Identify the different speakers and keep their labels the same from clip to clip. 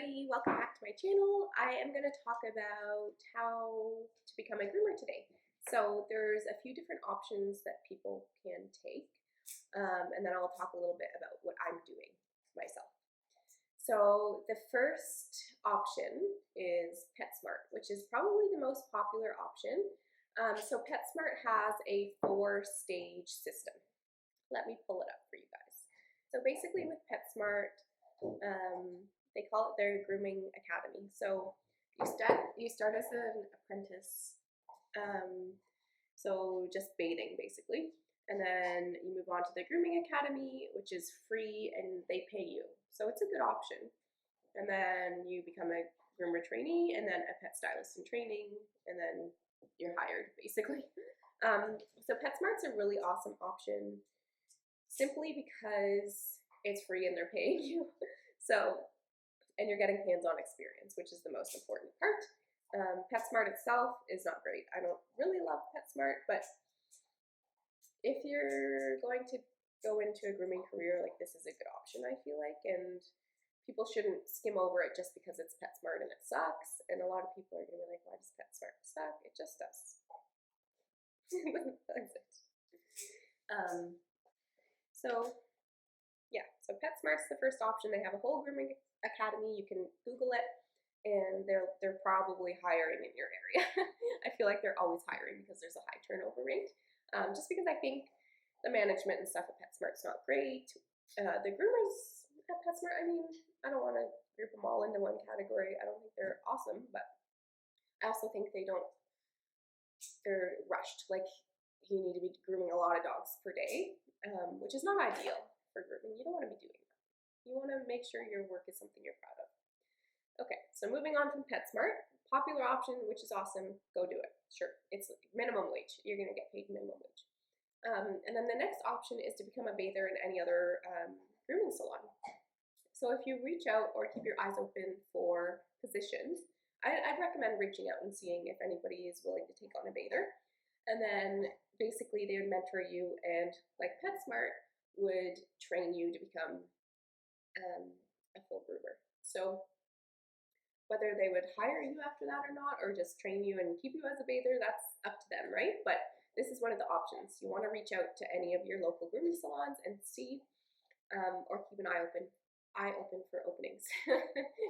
Speaker 1: everybody, welcome back to my channel. I am going to talk about how to become a groomer today. So there's a few different options that people can take, and then I'll talk a little bit about what I'm doing myself. So the first option is Petsmart, which is probably the most popular option. So Petsmart has a 4-stage system. Let me pull it up for you guys. So basically with Petsmart, they call it their grooming academy. So you start as an apprentice, so just bathing basically, and then you move on to the grooming academy, which is free and they pay you. So it's a good option. And then you become a groomer trainee, and then a pet stylist in training, and then you're hired basically. So Petsmart's a really awesome option, simply because it's free and they're paying you. So, and you're getting hands-on experience, which is the most important part. Petsmart itself is not great. I don't really love Petsmart, but if you're going to go into a grooming career, like, this is a good option, I feel like, and people shouldn't skim over it just because it's Petsmart and it sucks. And a lot of people are going to be like, why does Petsmart suck? It just does. That's it. So Petsmart's the first option. They have a whole grooming academy. You can Google it, and they're probably hiring in your area. I feel like they're always hiring because there's a high turnover rate. Just because I think the management and stuff at Petsmart's not great. The groomers at Petsmart, I mean, I don't want to group them all into one category. I don't think they're awesome, but I also think they're rushed. Like, you need to be grooming a lot of dogs per day, which is not ideal for grooming. You don't want to be doing that. You want to make sure your work is something you're proud of. Okay, so moving on from Petsmart, popular option, which is awesome, go do it. Sure, it's minimum wage. You're going to get paid minimum wage. And then the next option is to become a bather in any other grooming salon. So if you reach out or keep your eyes open for positions, I'd recommend reaching out and seeing if anybody is willing to take on a bather. And then basically they would mentor you, and like Petsmart would train you to become a full groomer. So whether they would hire you after that or not, or just train you and keep you as a bather, that's up to them, right? But this is one of the options. You want to reach out to any of your local grooming salons and see, or keep an eye open for openings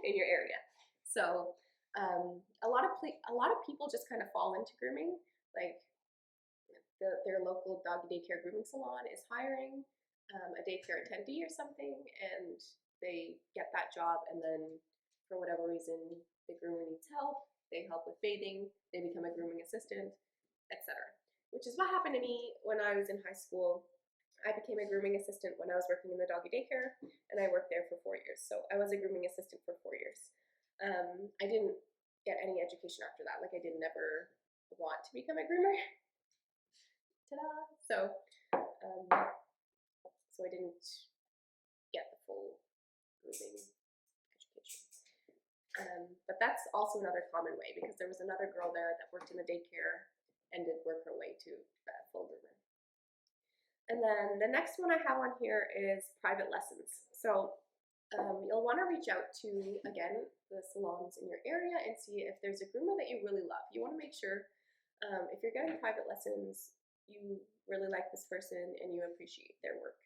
Speaker 1: in your area. So a lot of people just kind of fall into grooming, like their local doggy daycare grooming salon is hiring a daycare attendee or something, and they get that job, and then for whatever reason the groomer needs help, they help with bathing, they become a grooming assistant, etc. Which is what happened to me when I was in high school. I became a grooming assistant when I was working in the doggy daycare, and I worked there for 4 years. So I was a grooming assistant for 4 years. I didn't get any education after that. Like, I didn't ever want to become a groomer. Ta-da! So I didn't get the full grooming education. But that's also another common way, because there was another girl there that worked in the daycare and did work her way to full groomer. And then the next one I have on here is private lessons. So you'll want to reach out to, again, the salons in your area and see if there's a groomer that you really love. You want to make sure if you're getting private lessons, you really like this person and you appreciate their work.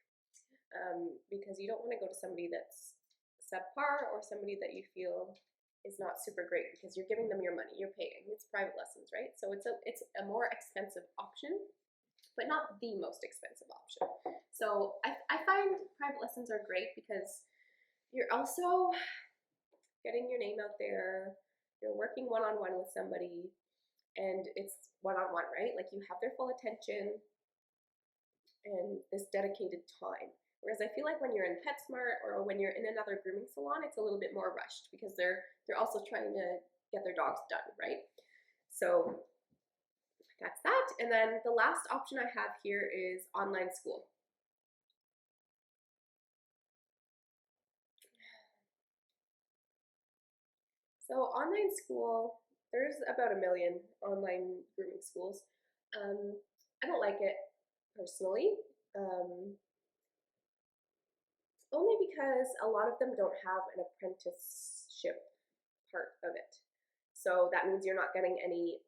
Speaker 1: Because you don't want to go to somebody that's subpar or somebody that you feel is not super great, because you're giving them your money, you're paying. It's private lessons, right? So it's a more expensive option, but not the most expensive option. So I find private lessons are great because you're also getting your name out there, you're working one-on-one with somebody, and it's one-on-one, right? Like, you have their full attention and this dedicated time. Whereas I feel like when you're in Petsmart or when you're in another grooming salon, it's a little bit more rushed because they're also trying to get their dogs done, right? So that's that. And then the last option I have here is online school. So online school, there's about 1 million online grooming schools. I don't like it personally. Only because a lot of them don't have an apprenticeship apprenticeship part of it. So that means you're not getting any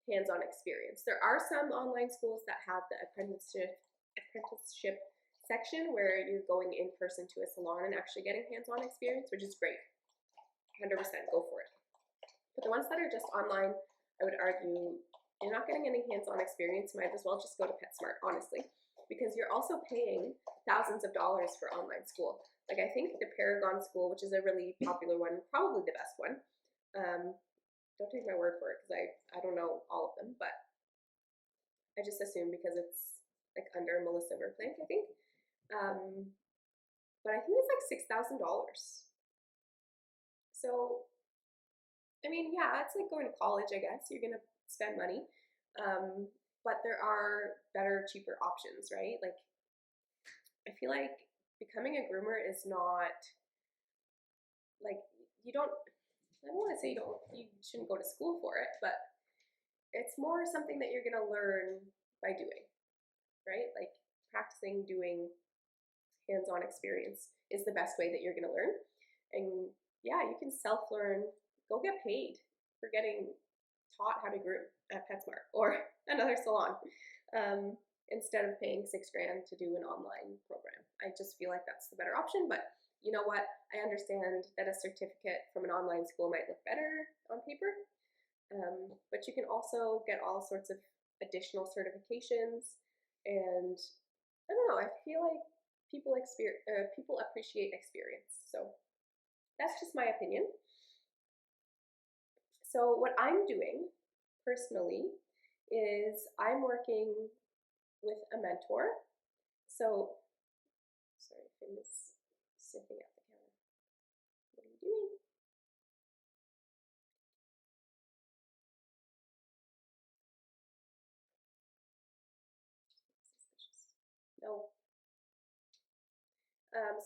Speaker 1: hands-on experience. There are some online schools that have the apprenticeship section where you're going in person to a salon and actually getting hands-on experience, which is great. 100% go for it. But the ones that are just online, I would argue you're not getting any hands-on experience. Might as well just go to Petsmart, honestly, because you're also paying thousands of dollars for online school. Like I think the Paragon School, which is a really popular one, probably the best one. Don't take my word for it because I don't know all of them, but I just assume because it's like under Melissa Verplank, I think. But I think it's like $6,000. So, I mean, yeah, it's like going to college, I guess. You're going to spend money. But there are better, cheaper options, right? Like, I feel like becoming a groomer is not, like, I don't want to say you shouldn't go to school for it, but it's more something that you're going to learn by doing, right? Like, practicing doing hands-on experience is the best way that you're going to learn. And yeah, you can self-learn, go get paid for getting taught how to groom at Petsmart or another salon, instead of paying $6,000 to do an online program. I just feel like that's the better option, but you know what? I understand that a certificate from an online school might look better on paper, but you can also get all sorts of additional certifications, and I don't know, I feel like people appreciate experience. So that's just my opinion. So what I'm doing personally is I'm working with a mentor. So, sorry, Finn is sniffing at the camera. What are you doing? Suspicious. No.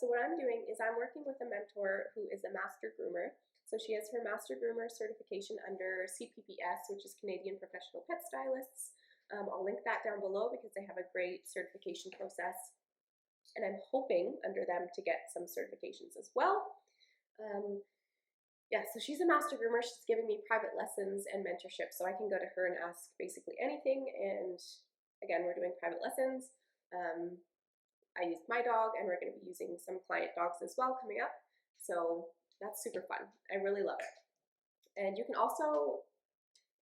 Speaker 1: So what I'm doing is I'm working with a mentor who is a master groomer. So she has her master groomer certification under CPPS, which is Canadian Professional Pet Stylists. I'll link that down below because they have a great certification process. And I'm hoping under them to get some certifications as well. Yeah, so she's a master groomer. She's giving me private lessons and mentorship. So I can go to her and ask basically anything. And again, we're doing private lessons. I used my dog, and we're going to be using some client dogs as well coming up. So that's super fun. I really love it. And you can also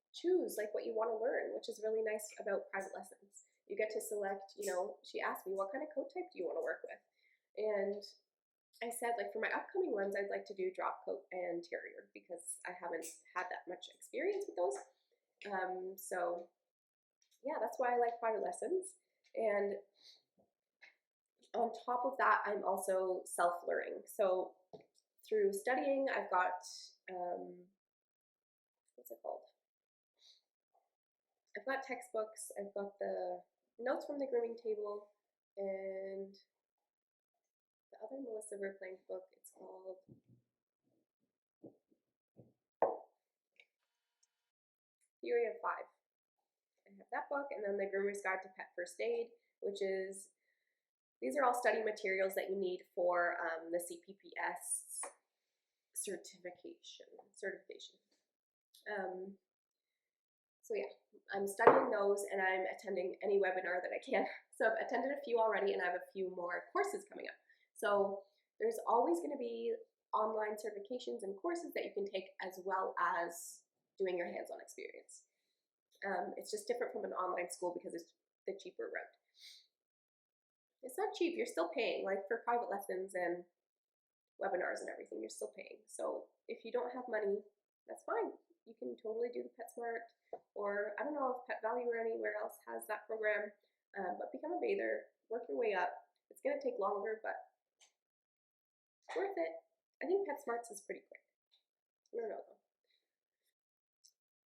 Speaker 1: choose like what you want to learn, which is really nice about private lessons. You get to select, she asked me, what kind of coat type do you want to work with? And I said, like, for my upcoming ones, I'd like to do drop coat and terrier because I haven't had that much experience with those. So yeah, that's why I like private lessons. And on top of that, I'm also self-learning. So through studying, I've got, what's it called? I've got textbooks, I've got the notes from the grooming table, and the other Melissa Verplank book, it's called Theory of Five. I have that book, and then the Groomer's Guide to Pet First Aid, which is, these are all study materials that you need for the CPPS certification. So yeah, I'm studying those, and I'm attending any webinar that I can. So I've attended a few already, and I have a few more courses coming up. So there's always going to be online certifications and courses that you can take as well as doing your hands-on experience. It's just different from an online school because it's the cheaper route. It's not cheap, you're still paying, like for private lessons and webinars and everything, you're still paying. So if you don't have money, that's fine. You can totally do the Petsmart, or I don't know if Pet Value or anywhere else has that program, but become a bather, work your way up. It's going to take longer, but it's worth it. I think Petsmart's is pretty quick. I don't know though.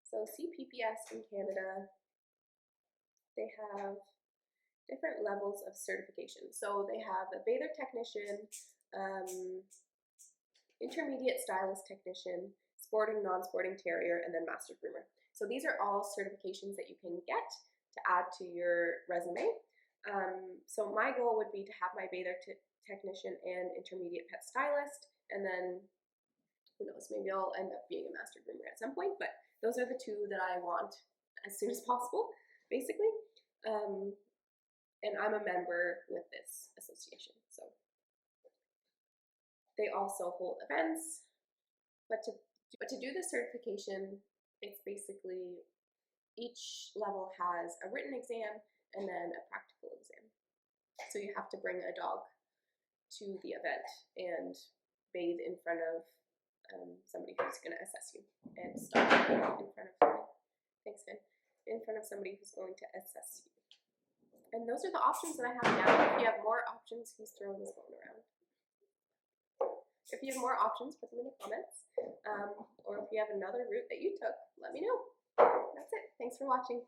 Speaker 1: So CPPS in Canada, they have different levels of certification. So they have a bather technician, intermediate stylist technician, sporting, non-sporting terrier, and then master groomer. So these are all certifications that you can get to add to your resume. So my goal would be to have my bather technician and intermediate pet stylist, and then who knows, maybe I'll end up being a master groomer at some point, but those are the two that I want as soon as possible, basically. And I'm a member with this association, so they also hold events, but to do the certification, it's basically each level has a written exam and then a practical exam. So you have to bring a dog to the event and bathe in front of somebody who's going to assess you, and start in front of, thanks Finn, in front of somebody who's going to assess you. And those are the options that I have now. If you have more options, he's throwing his phone around. If you have more options, put them in the comments. Or if you have another route that you took, let me know. That's it. Thanks for watching.